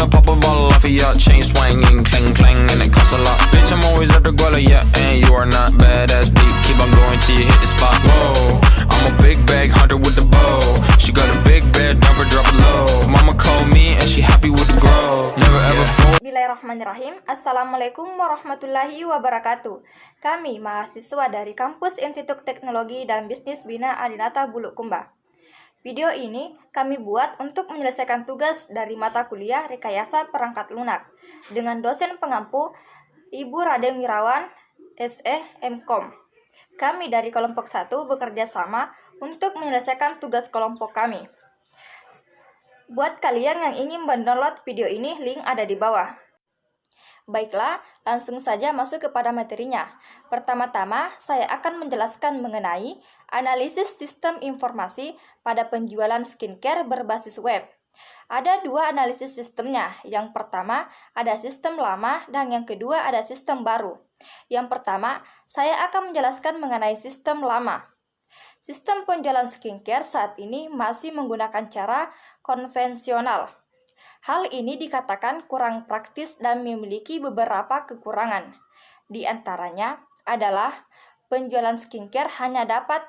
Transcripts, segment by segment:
I'll pop a bottle off of ya, chain swinging, clang clang, and it costs a lot. Bitch, I'm always at the guala, yeah, and you are not badass beat. Keep on going till you hit the spot. Whoa, I'm a big bag hunter with the bow. She got a big bed, drop it low. Mama called me and she happy with the grow. Never ever fall. Bismillahirrahmanirrahim. Assalamualaikum warahmatullahi wabarakatuh. Kami mahasiswa dari Kampus Institut Teknologi dan Bisnis Bina Adinata Bulukumba. Video ini kami buat untuk menyelesaikan tugas dari mata kuliah Rekayasa Perangkat Lunak dengan dosen pengampu Ibu Raden Wirawan, SE MKOM. Kami dari kelompok 1 bekerja sama untuk menyelesaikan tugas kelompok kami. Buat kalian yang ingin mendownload video ini, link ada di bawah. Baiklah, langsung saja masuk kepada materinya. Pertama-tama, saya akan menjelaskan mengenai analisis sistem informasi pada penjualan skincare berbasis web. Ada dua analisis sistemnya. Yang pertama, ada sistem lama dan yang kedua ada sistem baru. Yang pertama, saya akan menjelaskan mengenai sistem lama. Sistem penjualan skincare saat ini masih menggunakan cara konvensional. Hal ini dikatakan kurang praktis dan memiliki beberapa kekurangan. Di antaranya adalah penjualan skincare hanya dapat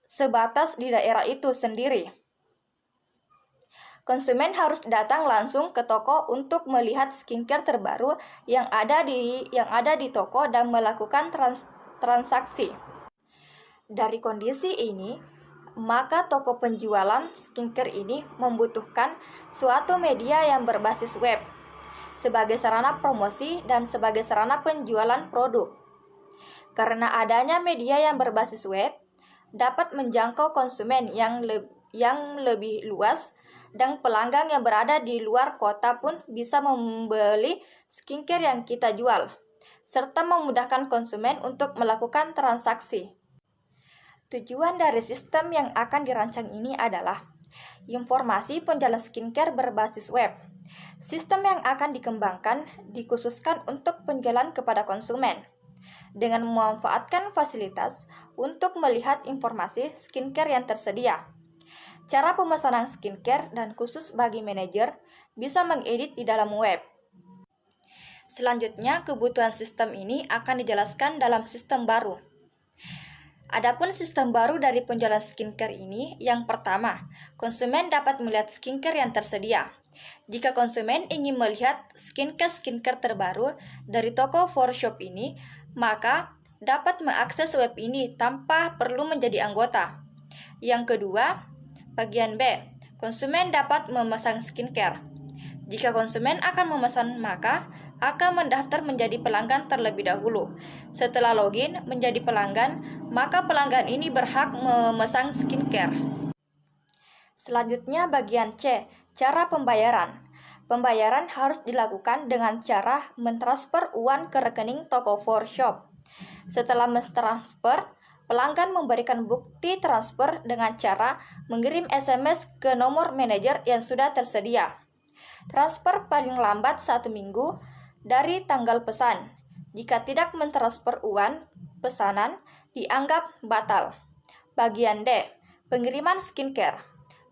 sebatas di daerah itu sendiri. Konsumen harus datang langsung ke toko untuk melihat skincare terbaru yang ada di toko dan melakukan transaksi. Dari kondisi ini, maka toko penjualan skincare ini membutuhkan suatu media yang berbasis web sebagai sarana promosi dan sebagai sarana penjualan produk. Karena adanya media yang berbasis web dapat menjangkau konsumen yang lebih luas dan pelanggan yang berada di luar kota pun bisa membeli skincare yang kita jual, serta memudahkan konsumen untuk melakukan transaksi. Tujuan dari sistem yang akan dirancang ini adalah informasi penjualan skincare berbasis web. Sistem yang akan dikembangkan dikhususkan untuk penjualan kepada konsumen dengan memanfaatkan fasilitas untuk melihat informasi skincare yang tersedia. Cara pemesanan skincare dan khusus bagi manajer bisa mengedit di dalam web. Selanjutnya, kebutuhan sistem ini akan dijelaskan dalam sistem baru. Adapun sistem baru dari penjualan skincare ini, yang pertama, konsumen dapat melihat skincare yang tersedia. Jika konsumen ingin melihat skincare terbaru dari toko workshop ini, maka dapat mengakses web ini tanpa perlu menjadi anggota. Yang kedua, bagian B, konsumen dapat memesan skincare. Jika konsumen akan memesan, maka akan mendaftar menjadi pelanggan terlebih dahulu. Setelah login menjadi pelanggan, maka pelanggan ini berhak memesan skincare. Selanjutnya bagian C, cara pembayaran. Pembayaran harus dilakukan dengan cara mentransfer uang ke rekening toko workshop. Setelah mentransfer, pelanggan memberikan bukti transfer dengan cara mengirim SMS ke nomor manajer yang sudah tersedia. Transfer paling lambat 1 minggu dari tanggal pesan. Jika tidak mentransfer uang pesanan, dianggap batal. Bagian D, pengiriman skincare.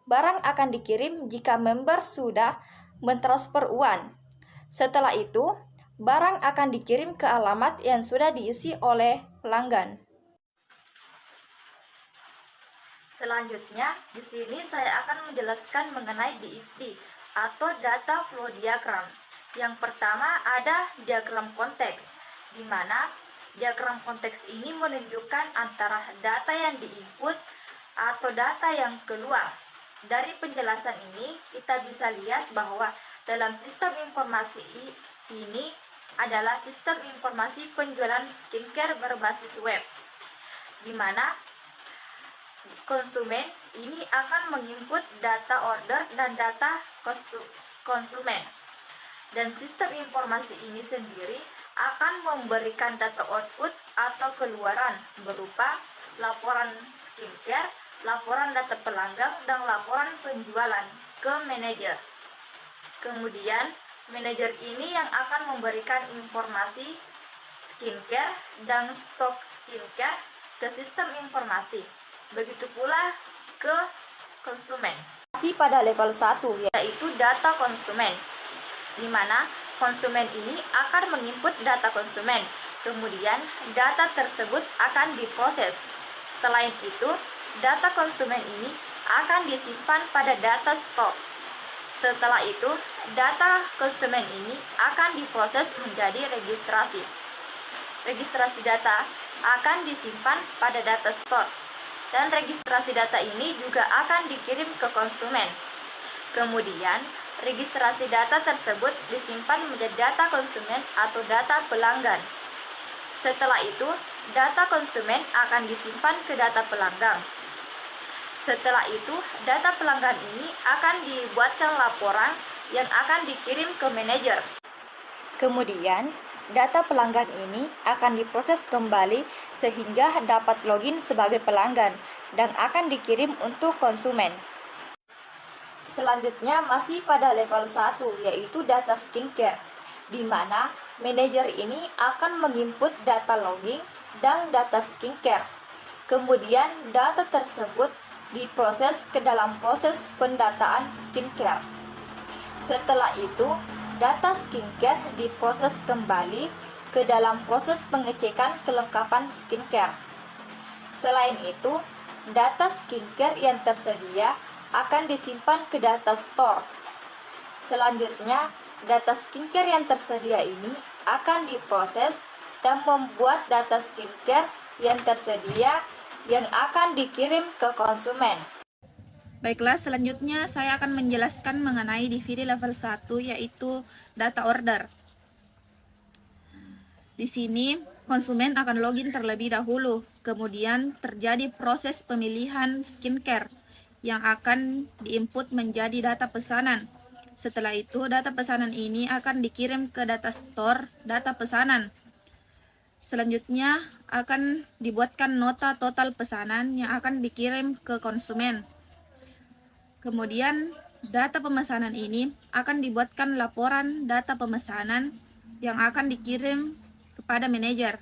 Barang akan dikirim jika member sudah mentransfer uang. Setelah itu, barang akan dikirim ke alamat yang sudah diisi oleh pelanggan. Selanjutnya, di sini saya akan menjelaskan mengenai DFD atau Data Flow Diagram. Yang pertama ada diagram konteks, di mana diagram konteks ini menunjukkan antara data yang diinput atau data yang keluar. Dari penjelasan ini, kita bisa lihat bahwa dalam sistem informasi ini adalah sistem informasi penjualan skincare berbasis web, di mana konsumen ini akan menginput data order dan data konsumen. Dan sistem informasi ini sendiri akan memberikan data output atau keluaran berupa laporan skincare, laporan data pelanggan, dan laporan penjualan ke manajer. Kemudian, manajer ini yang akan memberikan informasi skincare dan stok skincare ke sistem informasi. Begitu pula ke konsumen. Masih pada level 1, yaitu data konsumen. di mana konsumen ini akan menginput data konsumen. Kemudian, data tersebut akan diproses. Selain itu, data konsumen ini akan disimpan pada data stok. Setelah itu, data konsumen ini akan diproses menjadi registrasi. Registrasi data akan disimpan pada data store, dan registrasi data ini juga akan dikirim ke konsumen. Kemudian, registrasi data tersebut disimpan menjadi data konsumen atau data pelanggan. Setelah itu, data konsumen akan disimpan ke data pelanggan. Setelah itu, data pelanggan ini akan dibuatkan laporan yang akan dikirim ke manajer. Kemudian, data pelanggan ini akan diproses kembali sehingga dapat login sebagai pelanggan dan akan dikirim untuk konsumen. Selanjutnya masih pada level 1, yaitu data skincare, di mana manajer ini akan menginput data login dan data skincare. Kemudian data tersebut diproses ke dalam proses pendataan skincare. Setelah itu, data skincare diproses kembali ke dalam proses pengecekan kelengkapan skincare. Selain itu, data skincare yang tersedia akan disimpan ke data store. Selanjutnya, data skincare yang tersedia ini akan diproses dan membuat data skincare yang tersedia yang akan dikirim ke konsumen. Baiklah, selanjutnya saya akan menjelaskan mengenai DVD level 1, yaitu data order. Di sini, konsumen akan login terlebih dahulu, kemudian terjadi proses pemilihan skincare yang akan diinput menjadi data pesanan. Setelah itu, data pesanan ini akan dikirim ke data store data pesanan. Selanjutnya akan dibuatkan nota total pesanan yang akan dikirim ke konsumen. Kemudian data pemesanan ini akan dibuatkan laporan data pemesanan yang akan dikirim kepada manajer.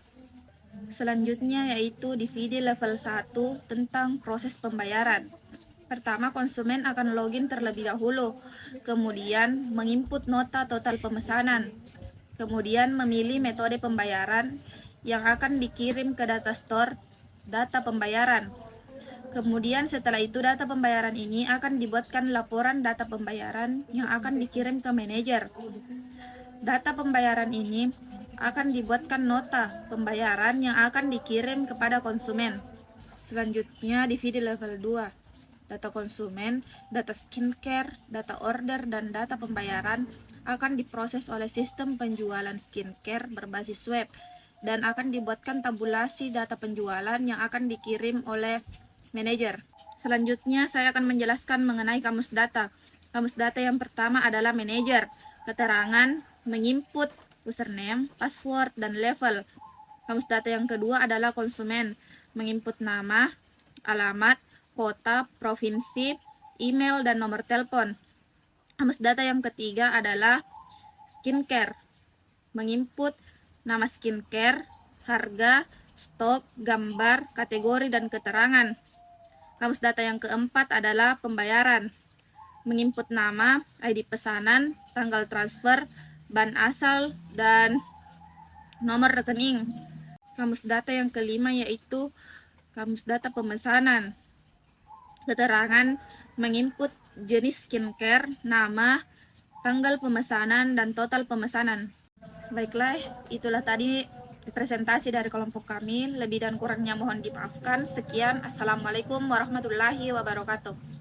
Selanjutnya yaitu DVD level 1 tentang proses pembayaran. Pertama, konsumen akan login terlebih dahulu, kemudian menginput nota total pemesanan, kemudian memilih metode pembayaran yang akan dikirim ke data store data pembayaran. Kemudian setelah itu data pembayaran ini akan dibuatkan laporan data pembayaran yang akan dikirim ke manajer. Data pembayaran ini akan dibuatkan nota pembayaran yang akan dikirim kepada konsumen. Selanjutnya DVD level 2, data konsumen, data skincare, data order, dan data pembayaran akan diproses oleh sistem penjualan skincare berbasis web dan akan dibuatkan tabulasi data penjualan yang akan dikirim oleh manajer. Selanjutnya saya akan menjelaskan mengenai kamus data. Kamus data yang pertama adalah manajer. Keterangan menginput username, password, dan level. Kamus data yang kedua adalah konsumen. Menginput nama, alamat, kota, provinsi, email, dan nomor telepon. Kamus data yang ketiga adalah skincare. Menginput nama skincare, harga, stok, gambar, kategori, dan keterangan. Kamus data yang keempat adalah pembayaran. Menginput nama, ID pesanan, tanggal transfer, ban asal, dan nomor rekening. Kamus data yang kelima yaitu kamus data pemesanan. Keterangan menginput jenis skincare, nama, tanggal pemesanan, dan total pemesanan. Baiklah, itulah tadi presentasi dari kelompok kami. Lebih dan kurangnya mohon dimaafkan. Sekian, Assalamualaikum warahmatullahi wabarakatuh.